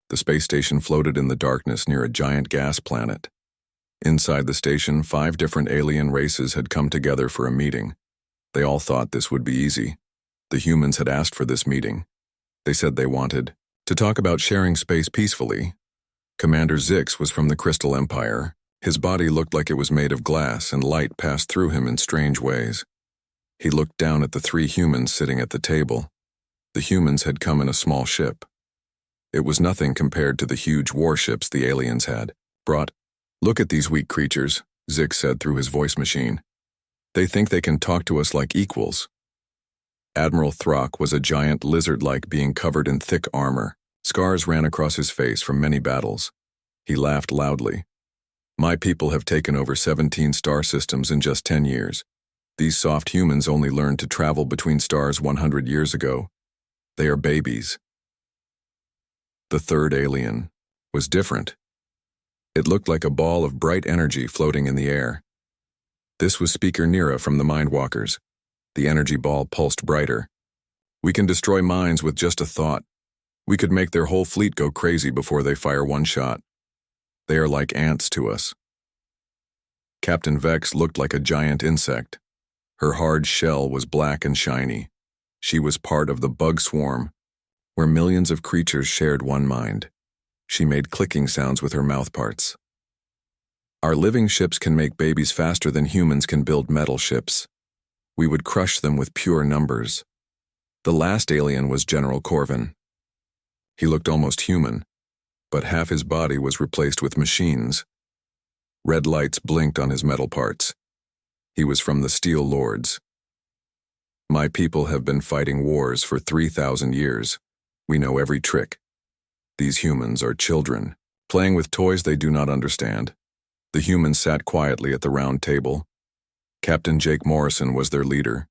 The space station floated in the darkness near a giant gas planet. Inside the station, 5 different alien races had come together for a meeting. They all thought this would be easy. The humans had asked for this meeting. They said they wanted to talk about sharing space peacefully. Commander Zix was from the Crystal Empire. His body looked like it was made of glass, and light passed through him in strange ways. He looked down at the 3 humans sitting at the table. The humans had come in a small ship. It was nothing compared to the huge warships the aliens had brought. "Look at these weak creatures," Zix said through his voice machine. "They think they can talk to us like equals." Admiral Throck was a giant lizard-like being covered in thick armor. Scars ran across his face from many battles. He laughed loudly. "My people have taken over 17 star systems in just 10 years. These soft humans only learned to travel between stars 100 years ago. They are babies." The third alien was different. It looked like a ball of bright energy floating in the air. This was Speaker Nira from the Mindwalkers. The energy ball pulsed brighter. "We can destroy minds with just a thought. We could make their whole fleet go crazy before they fire one shot. They are like ants to us." Captain Vex looked like a giant insect. Her hard shell was black and shiny. She was part of the bug swarm, where millions of creatures shared one mind. She made clicking sounds with her mouth parts. "Our living ships can make babies faster than humans can build metal ships. We would crush them with pure numbers." The last alien was General Corvin. He looked almost human, but half his body was replaced with machines. Red lights blinked on his metal parts. He was from the Steel Lords. "My people have been fighting wars for 3,000 years. We know every trick. These humans are children, playing with toys they do not understand." The humans sat quietly at the round table. Captain Jake Morrison was their leader.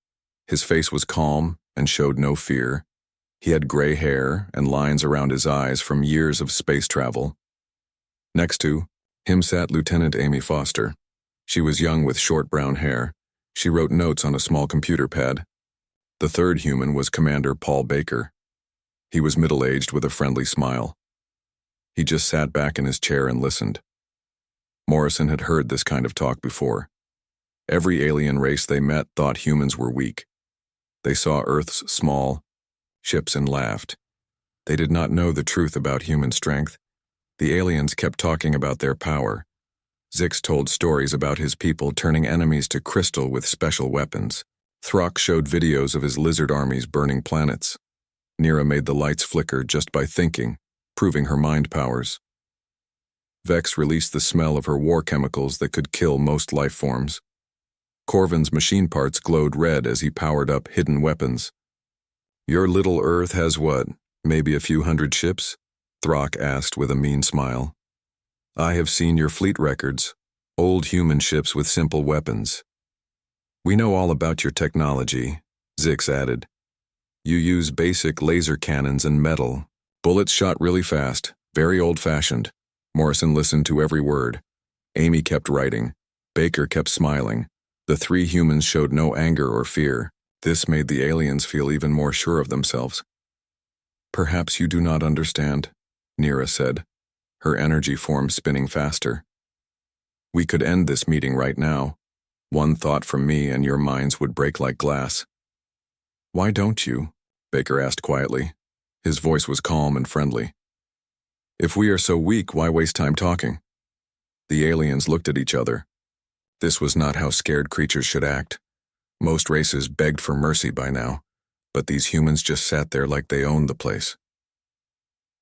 His face was calm and showed no fear. He had gray hair and lines around his eyes from years of space travel. Next to him sat Lieutenant Amy Foster. She was young with short brown hair. She wrote notes on a small computer pad. The third human was Commander Paul Baker. He was middle-aged with a friendly smile. He just sat back in his chair and listened. Morrison had heard this kind of talk before. Every alien race they met thought humans were weak. They saw Earth's small ships and laughed. They did not know the truth about human strength. The aliens kept talking about their power. Zix told stories about his people turning enemies to crystal with special weapons. Throck showed videos of his lizard armies burning planets. Nira made the lights flicker just by thinking, proving her mind powers. Vex released the smell of her war chemicals that could kill most life forms. Corvin's machine parts glowed red as he powered up hidden weapons. "Your little Earth has what, maybe a few hundred ships?" Throck asked with a mean smile. "I have seen your fleet records, old human ships with simple weapons." "We know all about your technology," Zix added. "You use basic laser cannons and metal. Bullets shot really fast, very old-fashioned." Morrison listened to every word. Amy kept writing. Baker kept smiling. The 3 humans showed no anger or fear. This made the aliens feel even more sure of themselves. "Perhaps you do not understand," Nira said, her energy form spinning faster. "We could end this meeting right now. One thought from me and your minds would break like glass." "Why don't you?" Baker asked quietly. His voice was calm and friendly. "If we are so weak, why waste time talking?" The aliens looked at each other. This was not how scared creatures should act. Most races begged for mercy by now, but these humans just sat there like they owned the place.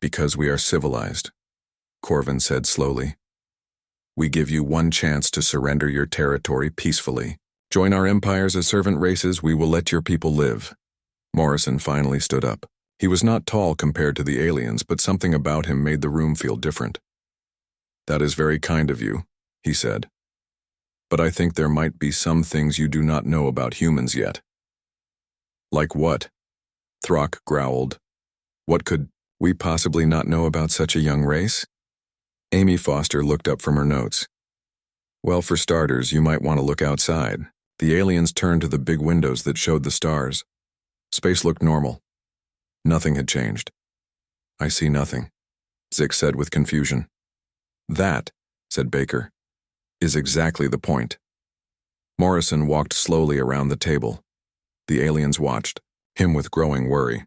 "Because we are civilized," Corvin said slowly. "We give you one chance to surrender your territory peacefully. Join our empires as servant races, we will let your people live." Morrison finally stood up. He was not tall compared to the aliens, but something about him made the room feel different. "That is very kind of you," he said. "But I think there might be some things you do not know about humans yet." "Like what?" Throck growled. "What could we possibly not know about such a young race?" Amy Foster looked up from her notes. "Well, for starters, you might want to look outside." The aliens turned to the big windows that showed the stars. Space looked normal. Nothing had changed. "I see nothing," Zix said with confusion. That, said Baker, is exactly the point. Morrison walked slowly around the table. The aliens watched, him with growing worry.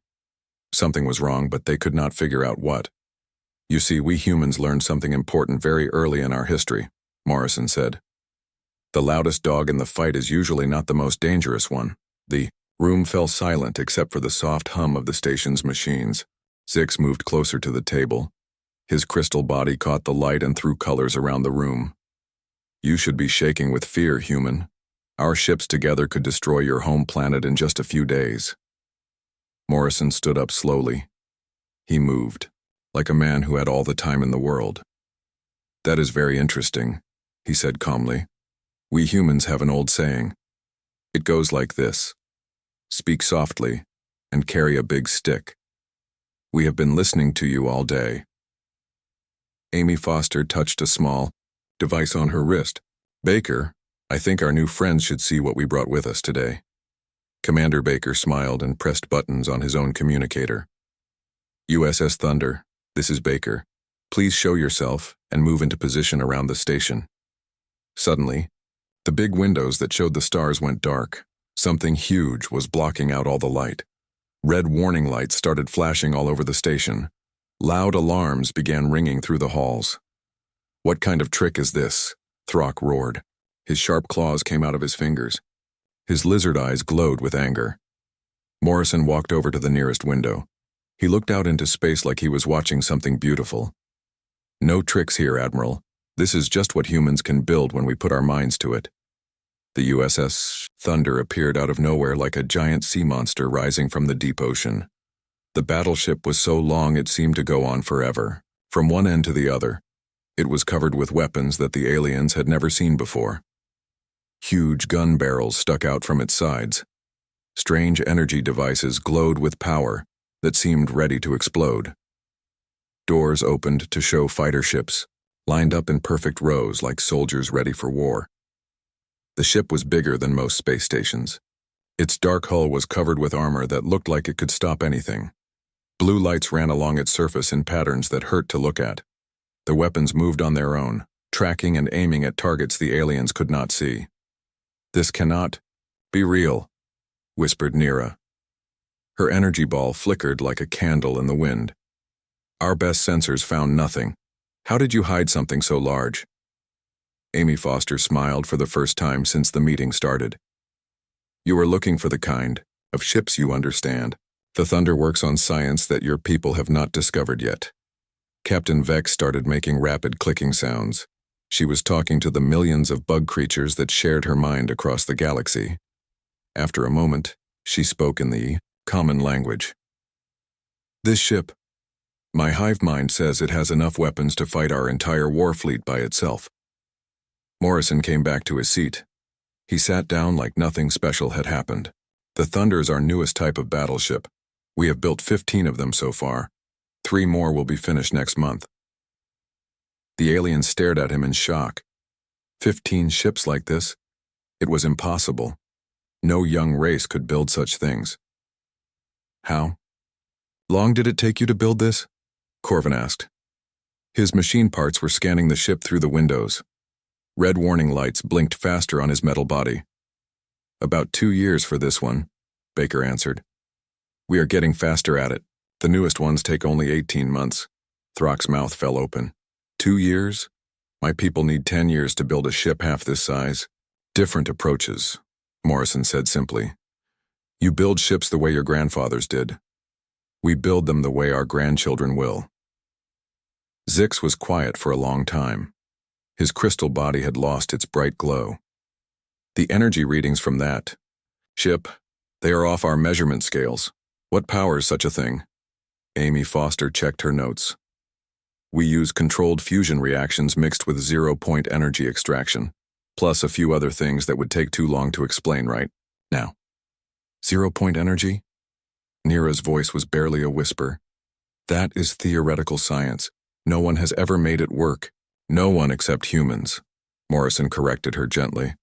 Something was wrong, but they could not figure out what. You see, we humans learned something important very early in our history, Morrison said. The loudest dog in the fight is usually not the most dangerous one. The room fell silent except for the soft hum of the station's machines. Zix moved closer to the table. His crystal body caught the light and threw colors around the room. You should be shaking with fear, human. Our ships together could destroy your home planet in just a few days. Morrison stood up slowly. He moved, like a man who had all the time in the world. That is very interesting, he said calmly. We humans have an old saying. It goes like this: speak softly and carry a big stick. We have been listening to you all day. Amy Foster touched a small device on her wrist. Baker, I think our new friends should see what we brought with us today. Commander Baker smiled and pressed buttons on his own communicator. USS Thunder, this is Baker. Please show yourself and move into position around the station. Suddenly, the big windows that showed the stars went dark. Something huge was blocking out all the light. Red warning lights started flashing all over the station. Loud alarms began ringing through the halls. What kind of trick is this? Throck roared. His sharp claws came out of his fingers. His lizard eyes glowed with anger. Morrison walked over to the nearest window. He looked out into space like he was watching something beautiful. No tricks here, Admiral. This is just what humans can build when we put our minds to it. The USS Thunder appeared out of nowhere like a giant sea monster rising from the deep ocean. The battleship was so long it seemed to go on forever, from one end to the other. It was covered with weapons that the aliens had never seen before. Huge gun barrels stuck out from its sides. Strange energy devices glowed with power that seemed ready to explode. Doors opened to show fighter ships, lined up in perfect rows like soldiers ready for war. The ship was bigger than most space stations. Its dark hull was covered with armor that looked like it could stop anything. Blue lights ran along its surface in patterns that hurt to look at. The weapons moved on their own, tracking and aiming at targets the aliens could not see. This cannot be real, whispered Nira. Her energy ball flickered like a candle in the wind. Our best sensors found nothing. How did you hide something so large? Amy Foster smiled for the first time since the meeting started. You are looking for the kind of ships you understand. The Thunder works on science that your people have not discovered yet. Captain Vex started making rapid clicking sounds. She was talking to the millions of bug creatures that shared her mind across the galaxy. After a moment, she spoke in the common language. This ship, my hive mind says it has enough weapons to fight our entire war fleet by itself. Morrison came back to his seat. He sat down like nothing special had happened. The Thunder is our newest type of battleship. We have built 15 of them so far. 3 more will be finished next month. The alien stared at him in shock. 15 ships like this? It was impossible. No young race could build such things. How long did it take you to build this? Corvin asked. His machine parts were scanning the ship through the windows. Red warning lights blinked faster on his metal body. About 2 years for this one, Baker answered. We are getting faster at it. The newest ones take only 18 months. Throck's mouth fell open. 2 years? My people need 10 years to build a ship half this size. Different approaches, Morrison said simply. You build ships the way your grandfathers did. We build them the way our grandchildren will. Zix was quiet for a long time. His crystal body had lost its bright glow. The energy readings from that ship, they are off our measurement scales. What powers such a thing? Amy Foster checked her notes. We use controlled fusion reactions mixed with 0-point energy extraction, plus a few other things that would take too long to explain right now. 0-point energy? Nira's voice was barely a whisper. That is theoretical science. No one has ever made it work. No one except humans, Morrison corrected her gently.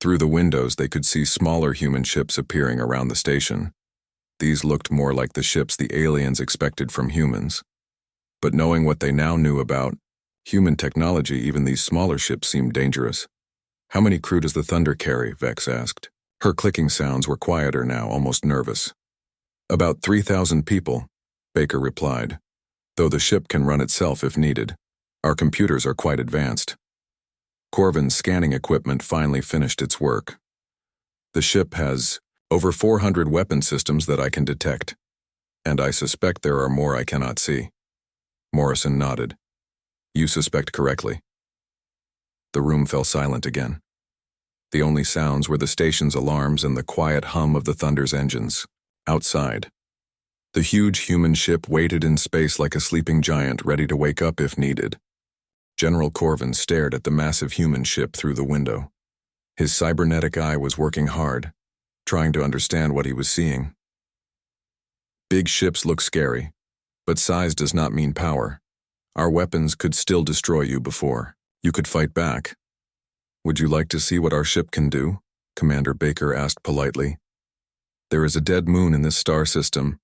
Through the windows they could see smaller human ships appearing around the station. These looked more like the ships the aliens expected from humans. But knowing what they now knew about human technology, even these smaller ships seemed dangerous. "How many crew does the Thunder carry?" Vex asked. Her clicking sounds were quieter now, almost nervous. "About 3,000 people," Baker replied, "though the ship can run itself if needed. Our computers are quite advanced." Corvin's scanning equipment finally finished its work. "The ship has over 400 weapon systems that I can detect, and I suspect there are more I cannot see." Morrison nodded. "You suspect correctly." The room fell silent again. The only sounds were the station's alarms and the quiet hum of the Thunder's engines. Outside, the huge human ship waited in space like a sleeping giant ready to wake up if needed. General Corvin stared at the massive human ship through the window. His cybernetic eye was working hard, trying to understand what he was seeing. "Big ships look scary, but size does not mean power. Our weapons could still destroy you before you could fight back." "Would you like to see what our ship can do?" Commander Baker asked politely. "There is a dead moon in this star system.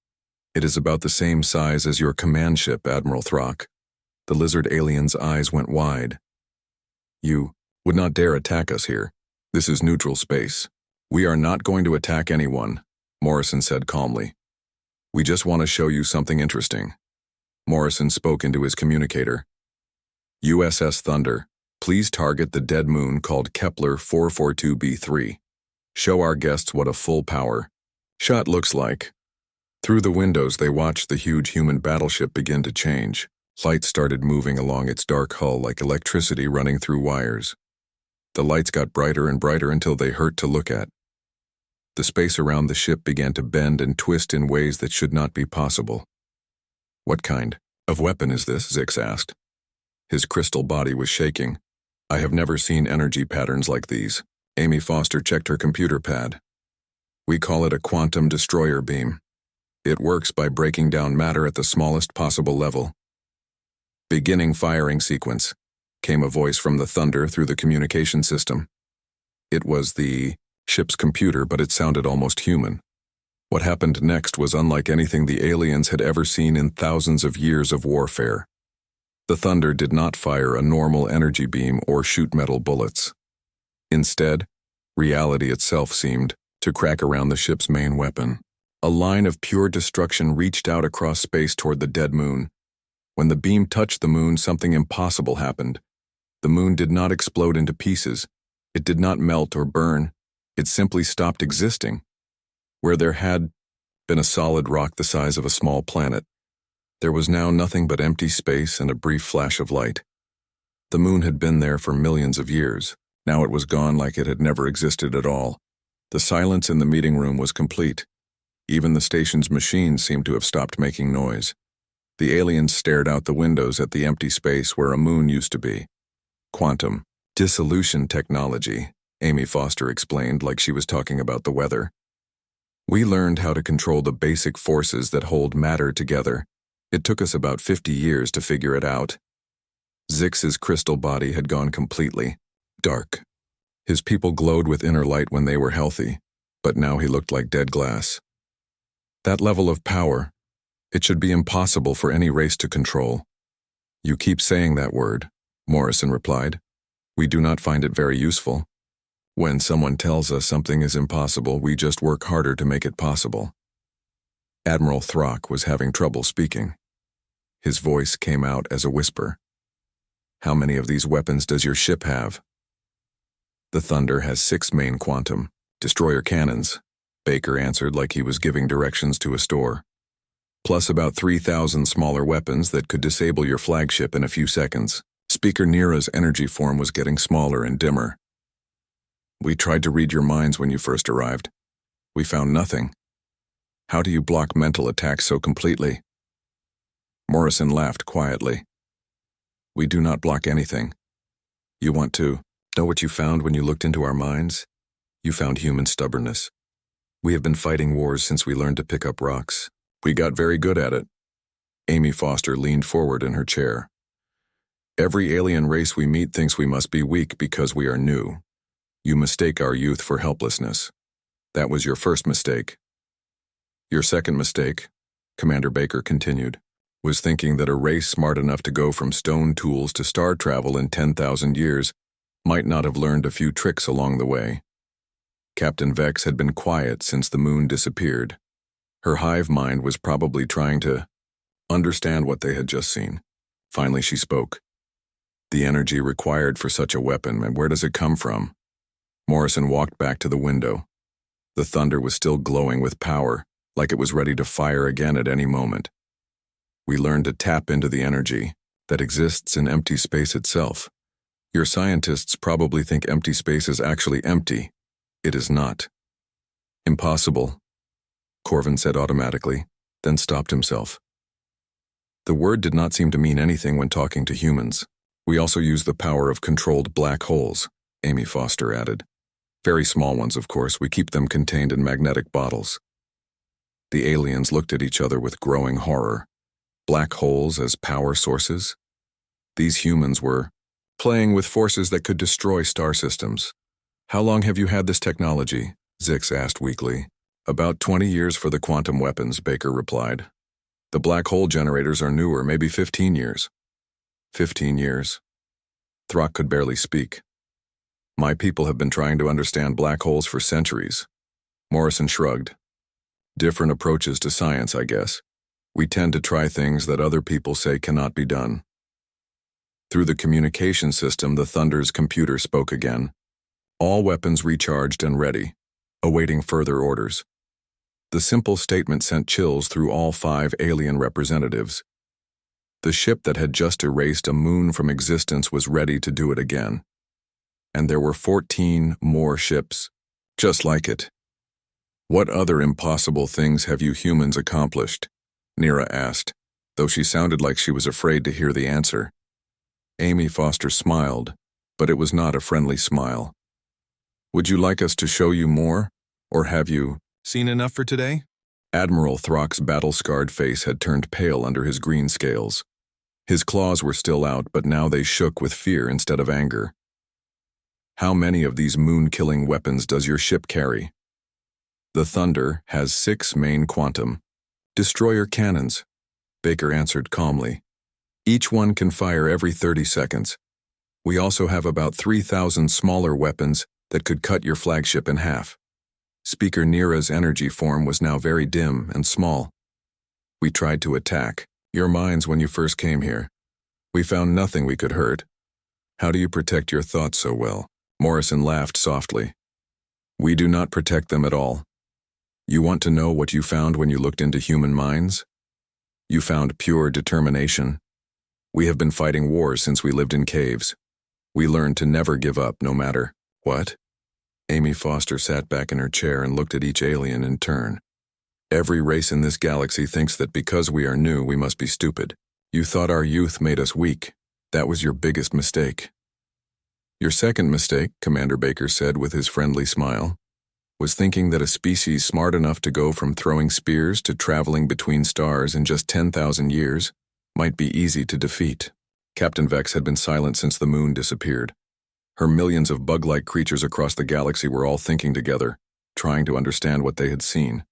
It is about the same size as your command ship, Admiral Throck." The lizard alien's eyes went wide. "You would not dare attack us here. This is neutral space." "We are not going to attack anyone," Morrison said calmly. "We just want to show you something interesting." Morrison spoke into his communicator. "USS Thunder, please target the dead moon called Kepler 442b3. Show our guests what a full-power shot looks like." Through the windows, they watched the huge human battleship begin to change. Lights started moving along its dark hull like electricity running through wires. The lights got brighter and brighter until they hurt to look at. The space around the ship began to bend and twist in ways that should not be possible. "What kind of weapon is this?" Zix asked. His crystal body was shaking. "I have never seen energy patterns like these." Amy Foster checked her computer pad. "We call it a quantum destroyer beam. It works by breaking down matter at the smallest possible level." "Beginning firing sequence," came a voice from the Thunder through the communication system. It was the ship's computer, but it sounded almost human. What happened next was unlike anything the aliens had ever seen in thousands of years of warfare. The Thunder did not fire a normal energy beam or shoot metal bullets. Instead, reality itself seemed to crack around the ship's main weapon. A line of pure destruction reached out across space toward the dead moon. When the beam touched the moon, something impossible happened. The moon did not explode into pieces. It did not melt or burn. It simply stopped existing. Where there had been a solid rock the size of a small planet, there was now nothing but empty space and a brief flash of light. The moon had been there for millions of years. Now it was gone like it had never existed at all. The silence in the meeting room was complete. Even the station's machines seemed to have stopped making noise. The aliens stared out the windows at the empty space where a moon used to be. "Quantum dissolution technology," Amy Foster explained like she was talking about the weather. "We learned how to control the basic forces that hold matter together. It took us about 50 years to figure it out." Zix's crystal body had gone completely dark. His people glowed with inner light when they were healthy, but now he looked like dead glass. "That level of power, it should be impossible for any race to control." "You keep saying that word," Morrison replied. "We do not find it very useful. When someone tells us something is impossible, we just work harder to make it possible." Admiral Throck was having trouble speaking. His voice came out as a whisper. "How many of these weapons does your ship have?" "The Thunder has 6 main quantum destroyer cannons," Baker answered like he was giving directions to a store. "Plus about 3,000 smaller weapons that could disable your flagship in a few seconds." Speaker Nira's energy form was getting smaller and dimmer. "We tried to read your minds when you first arrived. We found nothing. How do you block mental attacks so completely?" Morrison laughed quietly. "We do not block anything. You want to know what you found when you looked into our minds? You found human stubbornness. We have been fighting wars since we learned to pick up rocks. We got very good at it." Amy Foster leaned forward in her chair. "Every alien race we meet thinks we must be weak because we are new. You mistake our youth for helplessness. That was your first mistake. Your second mistake," Commander Baker continued, was thinking that a race smart enough to go from stone tools to star travel in 10,000 years might not have learned a few tricks along the way. Captain Vex had been quiet since the moon disappeared. Her hive mind was probably trying to understand what they had just seen. Finally, she spoke. The energy required for such a weapon, and where does it come from? Morrison walked back to the window. The thunder was still glowing with power, like it was ready to fire again at any moment. We learned to tap into the energy that exists in empty space itself. Your scientists probably think empty space is actually empty. It is not. Impossible, Corvin said automatically, then stopped himself. The word did not seem to mean anything when talking to humans. We also use the power of controlled black holes, Amy Foster added. Very small ones, of course. We keep them contained in magnetic bottles. The aliens looked at each other with growing horror. Black holes as power sources? These humans were playing with forces that could destroy star systems. How long have you had this technology? Zix asked weakly. About 20 years for the quantum weapons, Baker replied. The black hole generators are newer, maybe 15 years. 15 years. Throck could barely speak. My people have been trying to understand black holes for centuries. Morrison shrugged. Different approaches to science, I guess. We tend to try things that other people say cannot be done. Through the communication system, the Thunder's computer spoke again. All weapons recharged and ready, awaiting further orders. The simple statement sent chills through all 5 alien representatives. The ship that had just erased a moon from existence was ready to do it again. And there were 14 more ships, just like it. What other impossible things have you humans accomplished? Nira asked, though she sounded like she was afraid to hear the answer. Amy Foster smiled, but it was not a friendly smile. Would you like us to show you more, or have you seen enough for today? Admiral Throck's battle-scarred face had turned pale under his green scales. His claws were still out, but now they shook with fear instead of anger. How many of these moon-killing weapons does your ship carry? The Thunder has 6 main quantum destroyer cannons, Baker answered calmly. Each one can fire every 30 seconds. We also have about 3,000 smaller weapons that could cut your flagship in half. Speaker Nira's energy form was now very dim and small. We tried to attack your minds when you first came here. We found nothing we could hurt. How do you protect your thoughts so well? Morrison laughed softly. We do not protect them at all. You want to know what you found when you looked into human minds? You found pure determination. We have been fighting wars since we lived in caves. We learned to never give up, no matter what. Amy Foster sat back in her chair and looked at each alien in turn. Every race in this galaxy thinks that because we are new, we must be stupid. You thought our youth made us weak. That was your biggest mistake. Your second mistake, Commander Baker said with his friendly smile, was thinking that a species smart enough to go from throwing spears to traveling between stars in just 10,000 years might be easy to defeat. Captain Vex had been silent since the moon disappeared. Her millions of bug-like creatures across the galaxy were all thinking together, trying to understand what they had seen.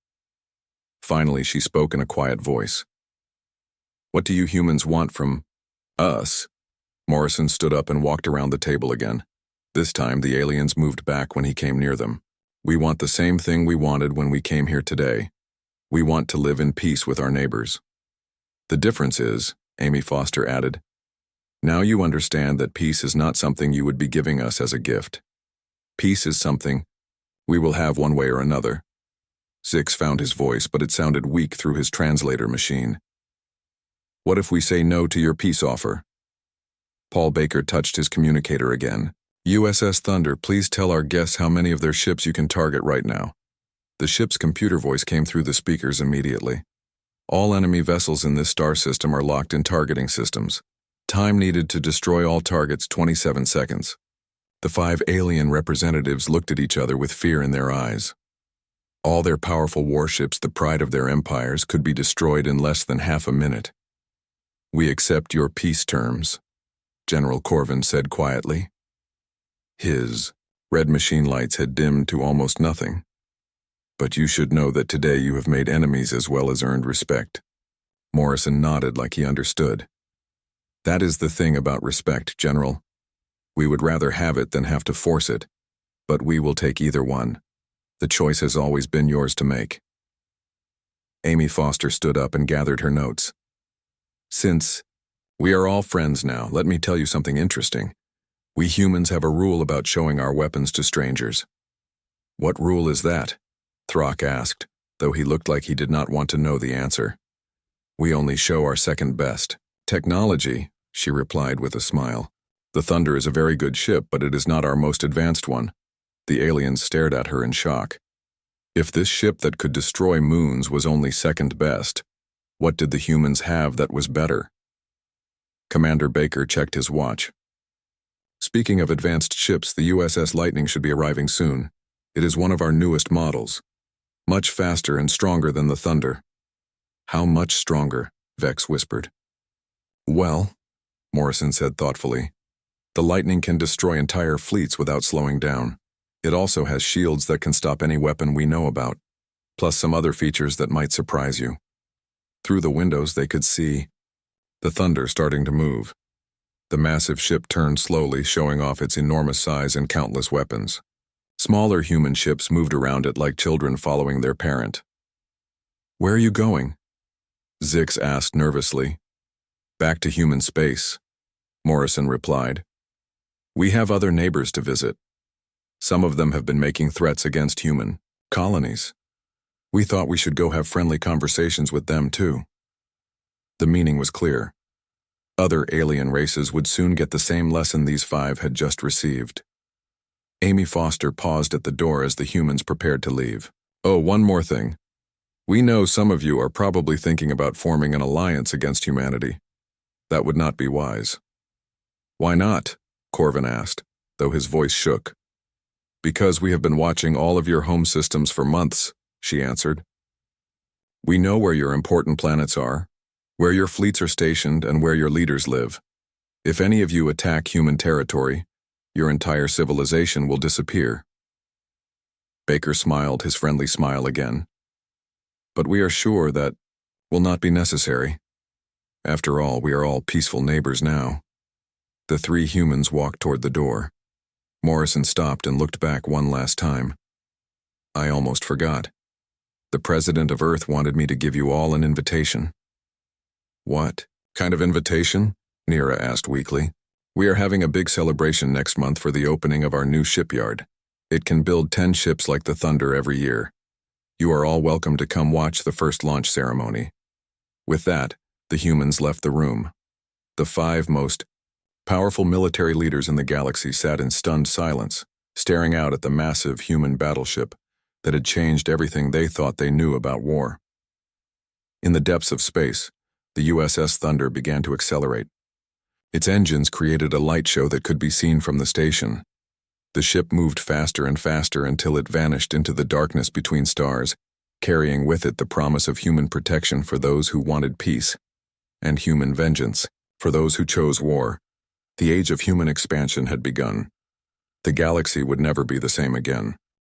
Finally, she spoke in a quiet voice. What do you humans want from us? Morrison stood up and walked around the table again. This time, the aliens moved back when he came near them. We want the same thing we wanted when we came here today. We want to live in peace with our neighbors. The difference is, Amy Foster added, now you understand that peace is not something you would be giving us as a gift. Peace is something we will have one way or another. Zix found his voice, but it sounded weak through his translator machine. What if we say no to your peace offer? Paul Baker touched his communicator again. USS Thunder, please tell our guests how many of their ships you can target right now. The ship's computer voice came through the speakers immediately. All enemy vessels in this star system are locked in targeting systems. Time needed to destroy all targets 27 seconds. The 5 alien representatives looked at each other with fear in their eyes. All their powerful warships, the pride of their empires, could be destroyed in less than half a minute. We accept your peace terms, General Corvin said quietly. His red machine lights had dimmed to almost nothing. But you should know that today you have made enemies as well as earned respect. Morrison nodded like he understood. That is the thing about respect, General. We would rather have it than have to force it, but we will take either one. The choice has always been yours to make. Amy Foster stood up and gathered her notes. Since we are all friends now, let me tell you something interesting. We humans have a rule about showing our weapons to strangers. What rule is that? Throck asked, though he looked like he did not want to know the answer. We only show our second best technology, she replied with a smile. The Thunder is a very good ship, but it is not our most advanced one. The aliens stared at her in shock. If this ship that could destroy moons was only second best, what did the humans have that was better? Commander Baker checked his watch. Speaking of advanced ships, the USS Lightning should be arriving soon. It is one of our newest models. Much faster and stronger than the Thunder. How much stronger? Vex whispered. Well, Morrison said thoughtfully, the Lightning can destroy entire fleets without slowing down. It also has shields that can stop any weapon we know about, plus some other features that might surprise you. Through the windows they could see the Thunder starting to move. The massive ship turned slowly, showing off its enormous size and countless weapons. Smaller human ships moved around it like children following their parent. Where are you going? Zix asked nervously. Back to human space, Morrison replied. We have other neighbors to visit. Some of them have been making threats against human colonies. We thought we should go have friendly conversations with them too. The meaning was clear. Other alien races would soon get the same lesson these five had just received. Amy Foster paused at the door as the humans prepared to leave. Oh, one more thing. We know some of you are probably thinking about forming an alliance against humanity. That would not be wise. Why not? Corvin asked, though his voice shook. Because we have been watching all of your home systems for months, she answered. We know where your important planets are, where your fleets are stationed, and where your leaders live. If any of you attack human territory, your entire civilization will disappear. Baker smiled his friendly smile again. But we are sure that will not be necessary. After all, we are all peaceful neighbors now. The three humans walked toward the door. Morrison stopped and looked back one last time. I almost forgot. The President of Earth wanted me to give you all an invitation. What kind of invitation? Nira asked weakly. We are having a big celebration next month for the opening of our new shipyard. It can build 10 ships like the Thunder every year. You are all welcome to come watch the first launch ceremony. With that, the humans left the room. The five most powerful military leaders in the galaxy sat in stunned silence, staring out at the massive human battleship that had changed everything they thought they knew about war. In the depths of space, the USS Thunder began to accelerate. Its engines created a light show that could be seen from the station. The ship moved faster and faster until it vanished into the darkness between stars, carrying with it the promise of human protection for those who wanted peace, and human vengeance for those who chose war. The age of human expansion had begun. The galaxy would never be the same again.